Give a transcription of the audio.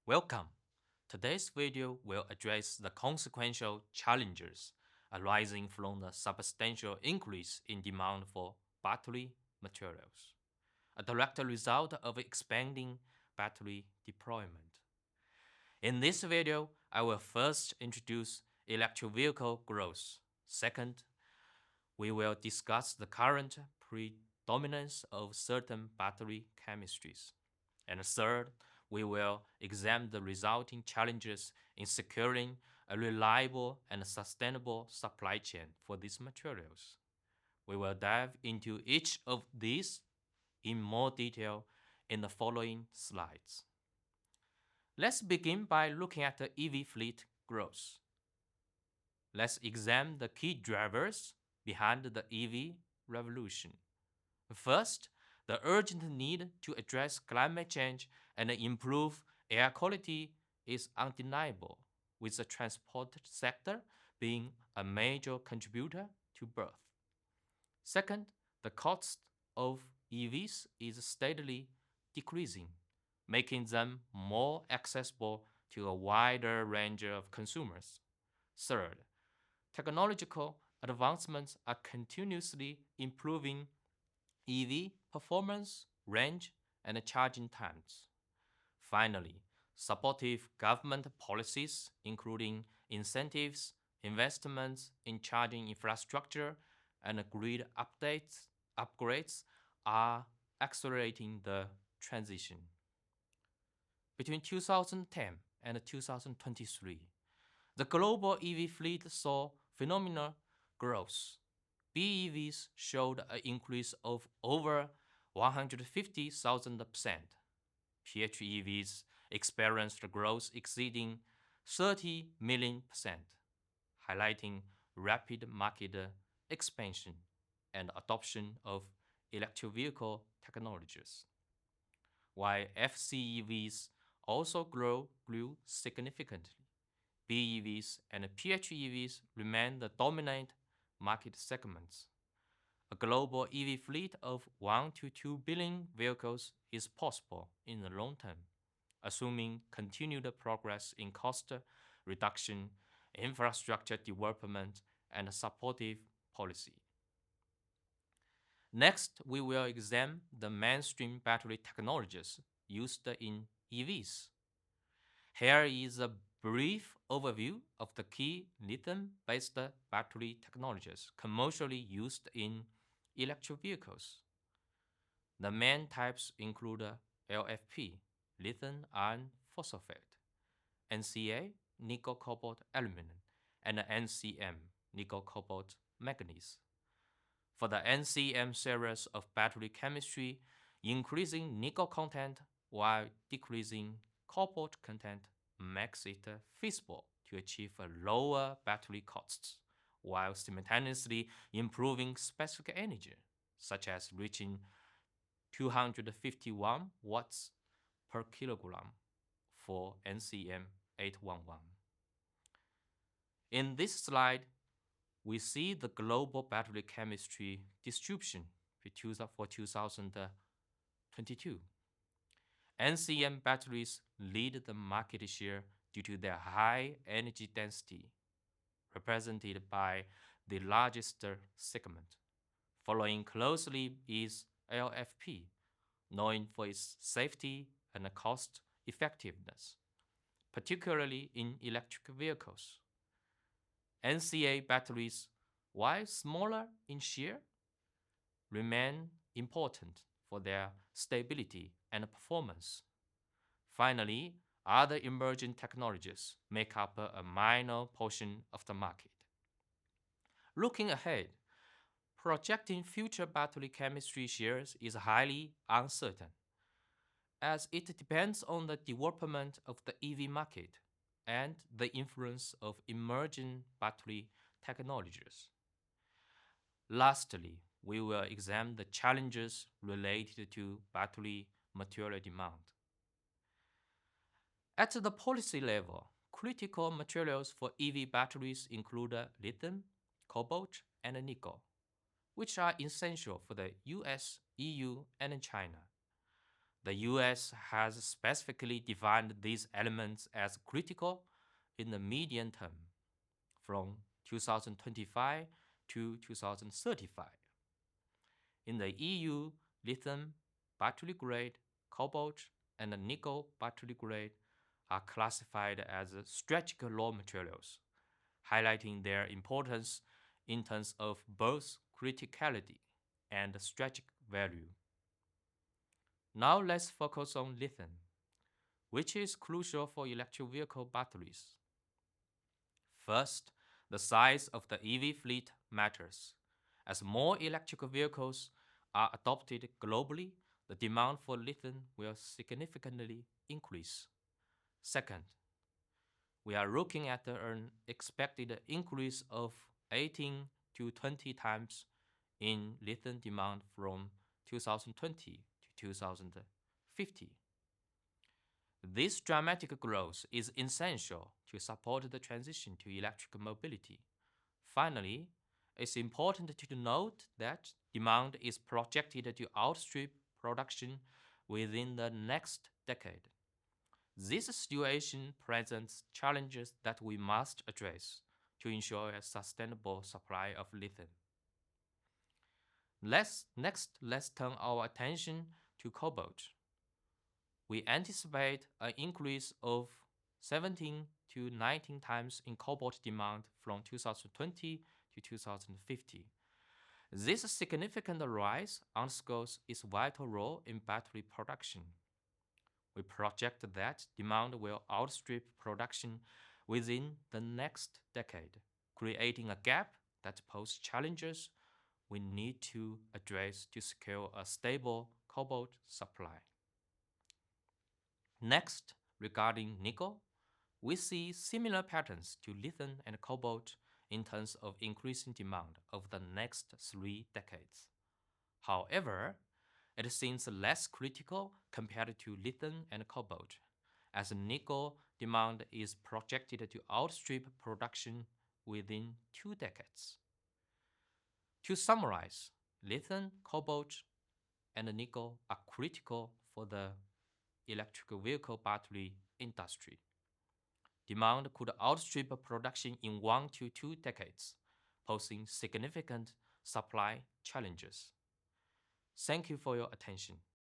Welcome. Today's video will address the consequential challenges arising from the substantial increase in demand for battery materials, a direct result of expanding battery deployment. In this video, I will first introduce electric vehicle growth. Second, we will discuss the current predominance of certain battery chemistries. And third, we will examine the resulting challenges in securing a reliable and sustainable supply chain for these materials. We will dive into each of these in more detail in the following slides. Let's begin by looking at the EV fleet growth. Let's examine the key drivers behind the EV revolution. First, the urgent need to address climate change and improve air quality is undeniable, with the transport sector being a major contributor to both. Second, the cost of EVs is steadily decreasing, making them more accessible to a wider range of consumers. Third, technological advancements are continuously improving EV performance, range, and charging times. Finally, supportive government policies, including incentives, investments in charging infrastructure, and grid upgrades, are accelerating the transition. Between 2010 and 2023, the global EV fleet saw phenomenal growth. BEVs showed an increase of over 150,000%. PHEVs experienced growth exceeding 30 million%, highlighting rapid market expansion and adoption of electric vehicle technologies. While FCEVs also grew significantly, BEVs and PHEVs remain the dominant market segments. A global EV fleet of 1 to 2 billion vehicles is possible in the long term, assuming continued progress in cost reduction, infrastructure development, and supportive policy. Next, we will examine the mainstream battery technologies used in EVs. Here is a brief overview of the key lithium-based battery technologies commercially used in electric vehicles. The main types include LFP, lithium iron phosphate, NCA, nickel cobalt aluminum, and NCM, nickel cobalt manganese. For the NCM series of battery chemistry, increasing nickel content while decreasing cobalt content makes it feasible to achieve lower battery costs while simultaneously improving specific energy, such as reaching 251 watts per kilogram for NCM 811. In this slide, we see the global battery chemistry distribution for 2022. NCM batteries lead the market share due to their high energy density, represented by the largest segment. Following closely is LFP, known for its safety and cost effectiveness, particularly in electric vehicles. NCA batteries, while smaller in share, remain important for their stability and performance. Finally, other emerging technologies make up a minor portion of the market. Looking ahead, projecting future battery chemistry shares is highly uncertain, as it depends on the development of the EV market and the influence of emerging battery technologies. Lastly, we will examine the challenges related to battery material demand. At the policy level, critical materials for EV batteries include lithium, cobalt, and nickel, which are essential for the US, EU, and China. The US has specifically defined these elements as critical in the medium term from 2025 to 2035. In the EU, lithium, battery grade, cobalt, and nickel battery grade are classified as strategic raw materials, highlighting their importance in terms of both criticality and strategic value. Now let's focus on lithium, which is crucial for electric vehicle batteries. First, the size of the EV fleet matters. As more electric vehicles are adopted globally, the demand for lithium will significantly increase. Second, we are looking at an expected increase of 18 to 20 times in lithium demand from 2020 to 2050. This dramatic growth is essential to support the transition to electric mobility. Finally, it's important to note that demand is projected to outstrip production within the next decade. This situation presents challenges that we must address to ensure a sustainable supply of lithium. Let's turn our attention to cobalt. We anticipate an increase of 17 to 19 times in cobalt demand from 2020 to 2050. This significant rise underscores its vital role in battery production. We project that demand will outstrip production within the next decade, creating a gap that poses challenges we need to address to secure a stable cobalt supply. Next, regarding nickel, we see similar patterns to lithium and cobalt in terms of increasing demand over the next 3 decades. However, it seems less critical compared to lithium and cobalt, as nickel demand is projected to outstrip production within 2 decades. To summarize, lithium, cobalt, and nickel are critical for the electric vehicle battery industry. Demand could outstrip production in 1 to 2 decades, posing significant supply challenges. Thank you for your attention.